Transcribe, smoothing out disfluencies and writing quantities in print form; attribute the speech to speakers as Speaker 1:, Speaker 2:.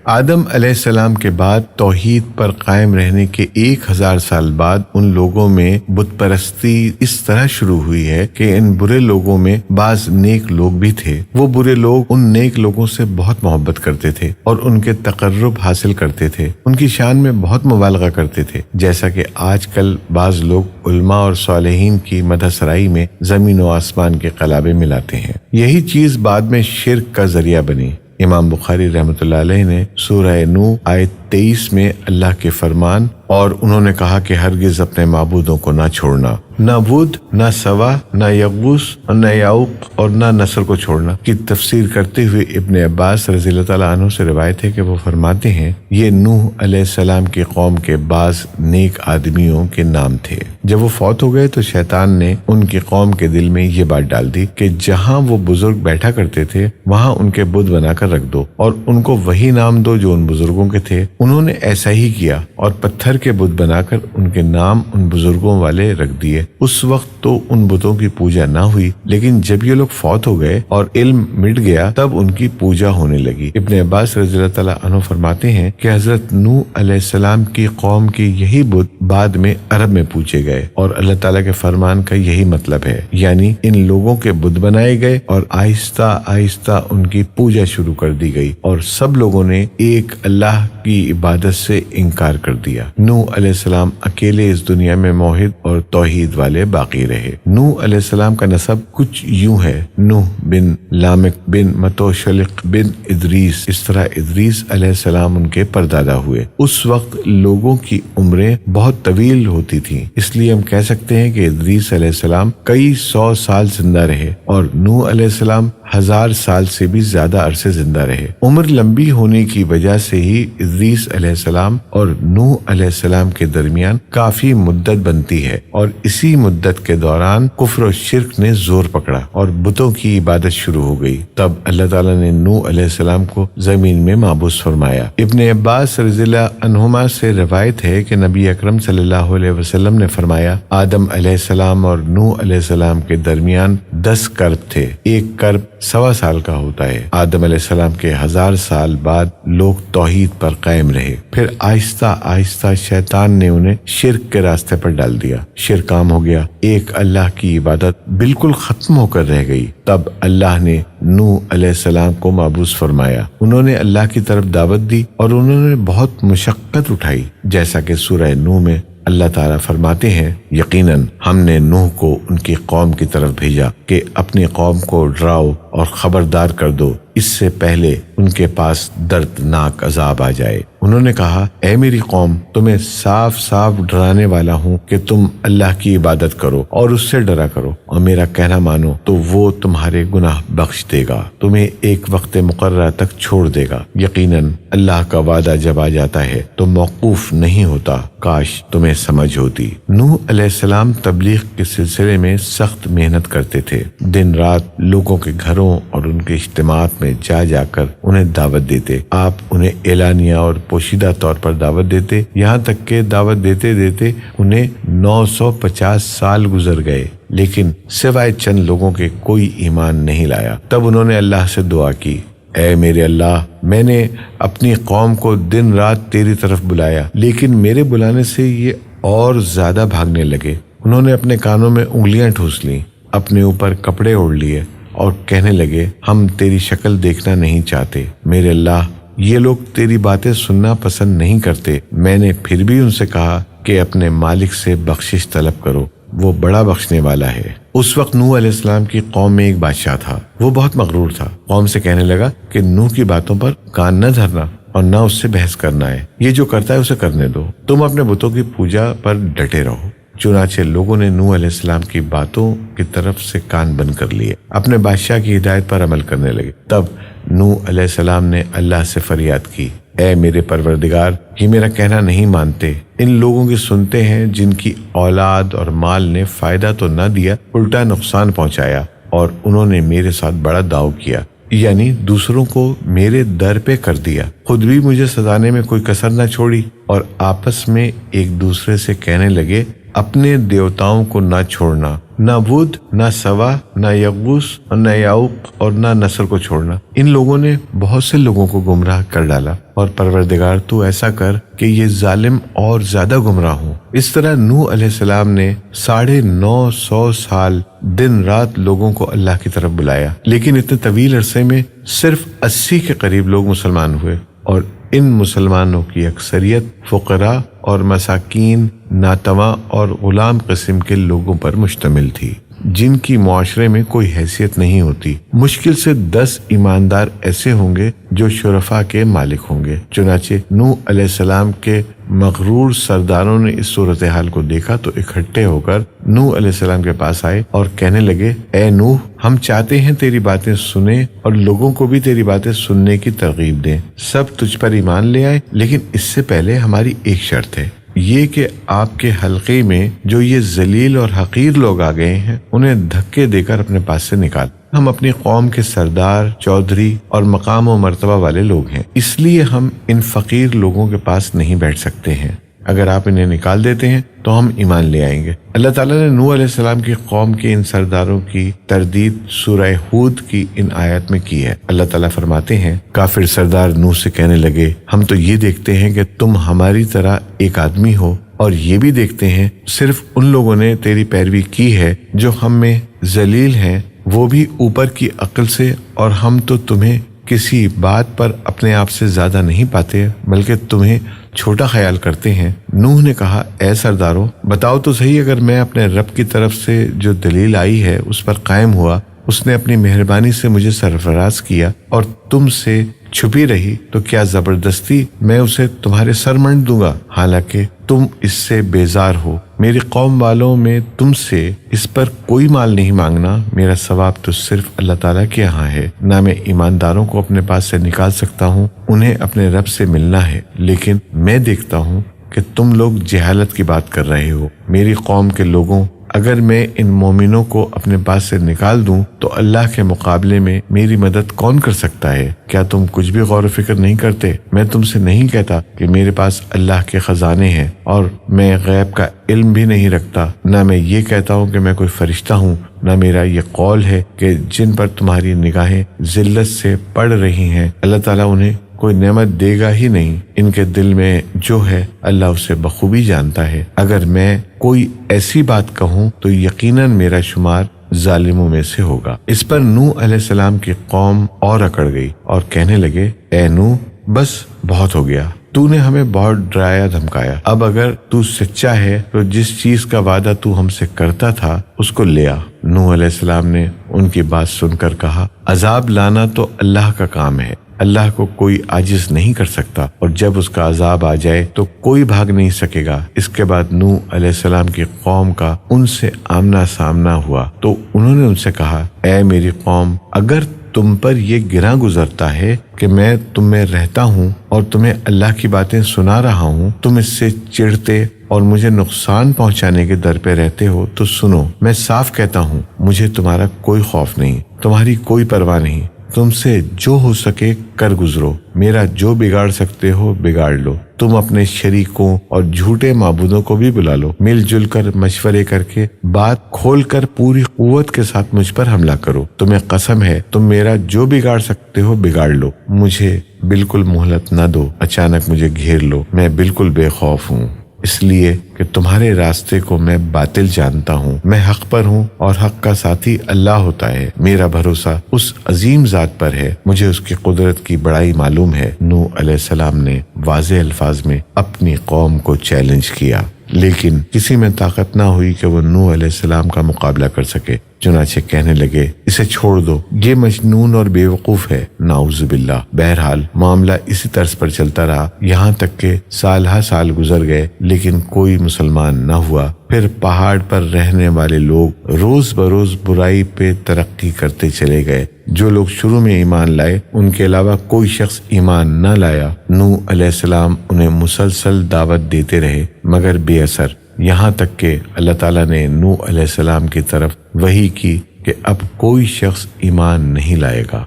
Speaker 1: آدم علیہ السلام کے بعد توحید پر قائم رہنے کے 1000 سال بعد ان لوگوں میں بت پرستی اس طرح شروع ہوئی ہے کہ ان برے لوگوں میں بعض نیک لوگ بھی تھے۔ وہ برے لوگ ان نیک لوگوں سے بہت محبت کرتے تھے اور ان کے تقرب حاصل کرتے تھے، ان کی شان میں بہت مبالغہ کرتے تھے، جیسا کہ آج کل بعض لوگ علماء اور صالحین کی مدح سرائی میں زمین و آسمان کے قلابے ملاتے ہیں۔ یہی چیز بعد میں شرک کا ذریعہ بنی۔ امام بخاری رحمۃ اللہ علیہ نے سورہ نوح آیت 23 میں اللہ کے فرمان اور انہوں نے کہا کہ ہرگز اپنے معبودوں کو نہ چھوڑنا، نہ ود، نہ سوا، نہ یغوث، نہ یعوق اور نہ نصر کو چھوڑنا کی تفسیر کرتے ہوئے ابن عباس رضی اللہ تعالیٰ عنہ سے روایت ہے کہ وہ فرماتے ہیں یہ نوح علیہ السلام کی قوم کے بعض نیک آدمیوں کے نام تھے۔ جب وہ فوت ہو گئے تو شیطان نے ان کی قوم کے دل میں یہ بات ڈال دی کہ جہاں وہ بزرگ بیٹھا کرتے تھے وہاں ان کے بت بنا کر رکھ دو اور ان کو وہی نام دو جو ان بزرگوں کے تھے۔ انہوں نے ایسا ہی کیا اور پتھر کے بت بنا کر ان کے نام ان بزرگوں والے رکھ دیے۔ اس وقت تو ان بتوں کی پوجا نہ ہوئی، لیکن جب یہ لوگ فوت ہو گئے اور علم مٹ گیا تب ان کی پوجا ہونے لگی۔ ابن عباس رضی اللہ تعالیٰ عنہ فرماتے ہیں کہ حضرت نوح علیہ السلام کی قوم کے یہی بت بعد میں عرب میں پوجے گئے اور اللہ تعالیٰ کے فرمان کا یہی مطلب ہے، یعنی ان لوگوں کے بت بنائے گئے اور آہستہ آہستہ ان کی پوجا شروع کر دی گئی اور سب لوگوں نے ایک اللہ کی عبادت سے انکار کر دیا۔ نوح علیہ السلام اکیلے اس دنیا میں موحد اور توحید والے باقی رہے۔ نوح علیہ السلام کا نسب کچھ یوں ہے: نوح بن لامک بن متوشلق بن ادریس، اس طرح ادریس علیہ السلام ان کے پردادا ہوئے۔ اس وقت لوگوں کی عمریں بہت طویل ہوتی تھیں، اس لیے ہم کہہ سکتے ہیں کہ ادریس علیہ السلام کئی 100 سال زندہ رہے اور نوح علیہ السلام 1000 سال سے بھی زیادہ عرصے زندہ رہے۔ عمر لمبی ہونے کی وجہ سے ہی ادریس علیہ السلام اور نوح علیہ السلام کے درمیان کافی مدت بنتی ہے اور اسی مدت کے دوران کفر و شرک نے زور پکڑا اور بتوں کی عبادت شروع ہو گئی۔ تب اللہ تعالیٰ نے نوح علیہ السلام کو زمین میں محبوس فرمایا۔ ابن عباس رضی اللہ عنہما سے روایت ہے کہ نبی اکرم صلی اللہ علیہ وسلم نے فرمایا آدم علیہ السلام اور نوح علیہ السلام کے درمیان 10 کرب تھے، ایک کرب 1.25 سال کا ہوتا ہے۔ آدم علیہ السلام کے 1000 سال بعد لوگ توحید پر قائم رہے، پھر آہستہ آہستہ شیطان نے انہیں شرک کے راستے پر ڈال دیا، شرک عام ہو گیا، ایک اللہ کی عبادت بالکل ختم ہو کر رہ گئی۔ تب اللہ نے نوح علیہ السلام کو محبوس فرمایا، انہوں نے اللہ کی طرف دعوت دی اور انہوں نے بہت مشقت اٹھائی، جیسا کہ سورہ نوح میں اللہ تعالیٰ فرماتے ہیں یقیناً ہم نے نوح کو ان کی قوم کی طرف بھیجا کہ اپنی قوم کو ڈراؤ اور خبردار کر دو اس سے پہلے ان کے پاس دردناک عذاب آ جائے۔ انہوں نے کہا اے میری قوم، تمہیں صاف صاف ڈرانے والا ہوں کہ تم اللہ کی عبادت کرو اور اس سے ڈرا کرو اور میرا کہنا مانو تو وہ تمہارے گناہ بخش دے گا، تمہیں ایک وقت مقررہ تک چھوڑ دے گا۔ یقیناً اللہ کا وعدہ جب آ جاتا ہے تو موقوف نہیں ہوتا، کاش تمہیں سمجھ ہوتی۔ نوح علیہ السلام تبلیغ کے سلسلے میں سخت محنت کرتے تھے، دن رات لوگوں کے گھروں اور ان کے اجتماعات میں جا جا کر انہیں دعوت دیتے۔ آپ انہیں اعلانیہ اور پوشیدہ طور پر دعوت دیتے، یہاں تک کہ دعوت دیتے دیتے انہیں 950 سال گزر گئے، لیکن سوائے چند لوگوں کے کوئی ایمان نہیں لایا۔ تب انہوں نے اللہ سے دعا کی، اے میرے اللہ، میں نے اپنی قوم کو دن رات تیری طرف بلایا، لیکن میرے بلانے سے یہ اور زیادہ بھاگنے لگے۔ انہوں نے اپنے کانوں میں انگلیاں ٹھوس لیں، اپنے اوپر کپڑے اوڑھ لیے اور کہنے لگے ہم تیری شکل دیکھنا نہیں چاہتے۔ میرے اللہ، یہ لوگ تیری باتیں سننا پسند نہیں کرتے۔ میں نے پھر بھی ان سے کہا کہ اپنے مالک سے بخشش طلب کرو، وہ بڑا بخشنے والا ہے۔ اس وقت نوح علیہ السلام کی قوم میں ایک بادشاہ تھا، وہ بہت مغرور تھا۔ قوم سے کہنے لگا کہ نوح کی باتوں پر کان نہ دھرنا اور نہ اس سے بحث کرنا ہے، یہ جو کرتا ہے اسے کرنے دو، تم اپنے بتوں کی پوجا پر ڈٹے رہو۔ چنانچہ لوگوں نے نوح علیہ السلام کی باتوں کی طرف سے کان بند کر لیے، اپنے بادشاہ کی ہدایت پر عمل کرنے لگے۔ تب نوح علیہ السلام نے اللہ سے فریاد کی، اے میرے پروردگار، یہ میرا کہنا نہیں مانتے، ان لوگوں کی سنتے ہیں جن کی اولاد اور مال نے فائدہ تو نہ دیا، الٹا نقصان پہنچایا، اور انہوں نے میرے ساتھ بڑا داؤ کیا، یعنی دوسروں کو میرے در پہ کر دیا، خود بھی مجھے سزانے میں کوئی کسر نہ چھوڑی، اور آپس میں ایک دوسرے سے کہنے لگے اپنے دیوتاؤں کو نہ چھوڑنا، نہ ود، نہ سوا، نہ یغوس اور نہ یعوق اور نہ نصر کو چھوڑنا۔ ان لوگوں نے بہت سے لوگوں کو گمراہ کر ڈالا، اور پروردگار تو ایسا کر کہ یہ ظالم اور زیادہ گمراہ ہوں۔ اس طرح نوح علیہ السلام نے 950 سال دن رات لوگوں کو اللہ کی طرف بلایا، لیکن اتنے طویل عرصے میں صرف 80 کے قریب لوگ مسلمان ہوئے، اور ان مسلمانوں کی اکثریت فقراء اور مساکین، ناتواں اور غلام قسم کے لوگوں پر مشتمل تھی، جن کی معاشرے میں کوئی حیثیت نہیں ہوتی۔ مشکل سے 10 ایماندار ایسے ہوں گے جو شرفاء کے مالک ہوں گے۔ چنانچہ نوح علیہ السلام کے مغرور سرداروں نے اس صورتحال کو دیکھا تو اکٹھے ہو کر نوح علیہ السلام کے پاس آئے اور کہنے لگے، اے نوح، ہم چاہتے ہیں تیری باتیں سنیں اور لوگوں کو بھی تیری باتیں سننے کی ترغیب دیں۔ سب تجھ پر ایمان لے آئے، لیکن اس سے پہلے ہماری ایک شرط ہے، یہ کہ آپ کے حلقے میں جو یہ ذلیل اور حقیر لوگ آ گئے ہیں انہیں دھکے دے کر اپنے پاس سے نکال۔ ہم اپنی قوم کے سردار، چودھری اور مقام و مرتبہ والے لوگ ہیں، اس لیے ہم ان فقیر لوگوں کے پاس نہیں بیٹھ سکتے ہیں۔ اگر آپ انہیں نکال دیتے ہیں تو ہم ایمان لے آئیں گے۔ اللہ تعالیٰ نے نوح علیہ السلام کی قوم کے ان سرداروں کی تردید سورہ ہود کی ان آیات میں کی ہے۔ اللہ تعالیٰ فرماتے ہیں، کافر سردار نوح سے کہنے لگے، ہم تو یہ دیکھتے ہیں کہ تم ہماری طرح ایک آدمی ہو، اور یہ بھی دیکھتے ہیں صرف ان لوگوں نے تیری پیروی کی ہے جو ہم میں ذلیل ہیں، وہ بھی اوپر کی عقل سے، اور ہم تو تمہیں کسی بات پر اپنے آپ سے زیادہ نہیں پاتے بلکہ تمہیں چھوٹا خیال کرتے ہیں۔ نوح نے کہا، اے سرداروں، بتاؤ تو صحیح، اگر میں اپنے رب کی طرف سے جو دلیل آئی ہے اس پر قائم ہوا، اس نے اپنی مہربانی سے مجھے سرفراز کیا اور تم سے چھپی رہی، تو کیا زبردستی میں اسے تمہارے سر منڈ دوں گا، حالانکہ تم اس سے بیزار ہو۔ میری قوم والوں میں تم سے اس پر کوئی مال نہیں مانگنا، میرا ثواب تو صرف اللہ تعالیٰ کے یہاں ہے۔ نہ میں ایمانداروں کو اپنے پاس سے نکال سکتا ہوں، انہیں اپنے رب سے ملنا ہے، لیکن میں دیکھتا ہوں کہ تم لوگ جہالت کی بات کر رہے ہو۔ میری قوم کے لوگوں، اگر میں ان مومنوں کو اپنے پاس سے نکال دوں تو اللہ کے مقابلے میں میری مدد کون کر سکتا ہے؟ کیا تم کچھ بھی غور و فکر نہیں کرتے؟ میں تم سے نہیں کہتا کہ میرے پاس اللہ کے خزانے ہیں اور میں غیب کا علم بھی نہیں رکھتا، نہ میں یہ کہتا ہوں کہ میں کوئی فرشتہ ہوں، نہ میرا یہ قول ہے کہ جن پر تمہاری نگاہیں ذلت سے پڑ رہی ہیں اللہ تعالیٰ انہیں کوئی نعمت دے گا ہی نہیں۔ ان کے دل میں جو ہے اللہ اسے بخوبی جانتا ہے۔ اگر میں کوئی ایسی بات کہوں تو یقیناً میرا شمار ظالموں میں سے ہوگا۔ اس پر نوح علیہ السلام کی قوم اور اکڑ گئی اور کہنے لگے، اے نوح، بس بہت ہو گیا، تو نے ہمیں بہت ڈرایا دھمکایا۔ اب اگر تو سچا ہے تو جس چیز کا وعدہ تو ہم سے کرتا تھا اس کو لے آ۔ نوح علیہ السلام نے ان کی بات سن کر کہا، عذاب لانا تو اللہ کا کام ہے، اللہ کو کوئی عاجز نہیں کر سکتا، اور جب اس کا عذاب آ جائے تو کوئی بھاگ نہیں سکے گا۔ اس کے بعد نوح علیہ السلام کی قوم کا ان سے آمنا سامنا ہوا تو انہوں نے ان سے کہا، اے میری قوم، اگر تم پر یہ گراں گزرتا ہے کہ میں تم میں رہتا ہوں اور تمہیں اللہ کی باتیں سنا رہا ہوں، تم اس سے چڑھتے اور مجھے نقصان پہنچانے کے در پہ رہتے ہو تو سنو، میں صاف کہتا ہوں، مجھے تمہارا کوئی خوف نہیں، تمہاری کوئی پرواہ نہیں، تم سے جو ہو سکے کر گزرو، میرا جو بگاڑ سکتے ہو بگاڑ لو، تم اپنے شریکوں اور جھوٹے معبودوں کو بھی بلا لو، مل جل کر مشورے کر کے بات کھول کر پوری قوت کے ساتھ مجھ پر حملہ کرو، تمہیں قسم ہے تم میرا جو بگاڑ سکتے ہو بگاڑ لو، مجھے بالکل مہلت نہ دو، اچانک مجھے گھیر لو، میں بالکل بے خوف ہوں، اس لیے کہ تمہارے راستے کو میں باطل جانتا ہوں، میں حق پر ہوں اور حق کا ساتھی اللہ ہوتا ہے، میرا بھروسہ اس عظیم ذات پر ہے، مجھے اس کی قدرت کی بڑائی معلوم ہے۔ نوح علیہ السلام نے واضح الفاظ میں اپنی قوم کو چیلنج کیا، لیکن کسی میں طاقت نہ ہوئی کہ وہ نوح علیہ السلام کا مقابلہ کر سکے، چنانچہ کہنے لگے، اسے چھوڑ دو، یہ مجنون اور بے وقوف ہے، نعوذ باللہ۔ بہرحال معاملہ اسی طرز پر چلتا رہا، یہاں تک کہ سال ہا سال گزر گئے لیکن کوئی مسلمان نہ ہوا۔ پھر پہاڑ پر رہنے والے لوگ روز بروز برائی پہ ترقی کرتے چلے گئے، جو لوگ شروع میں ایمان لائے ان کے علاوہ کوئی شخص ایمان نہ لایا۔ نوح علیہ السلام انہیں مسلسل دعوت دیتے رہے مگر بے اثر، یہاں تک کہ اللہ تعالیٰ نے نوح علیہ السلام کی طرف وحی کی کہ اب کوئی شخص ایمان نہیں لائے گا۔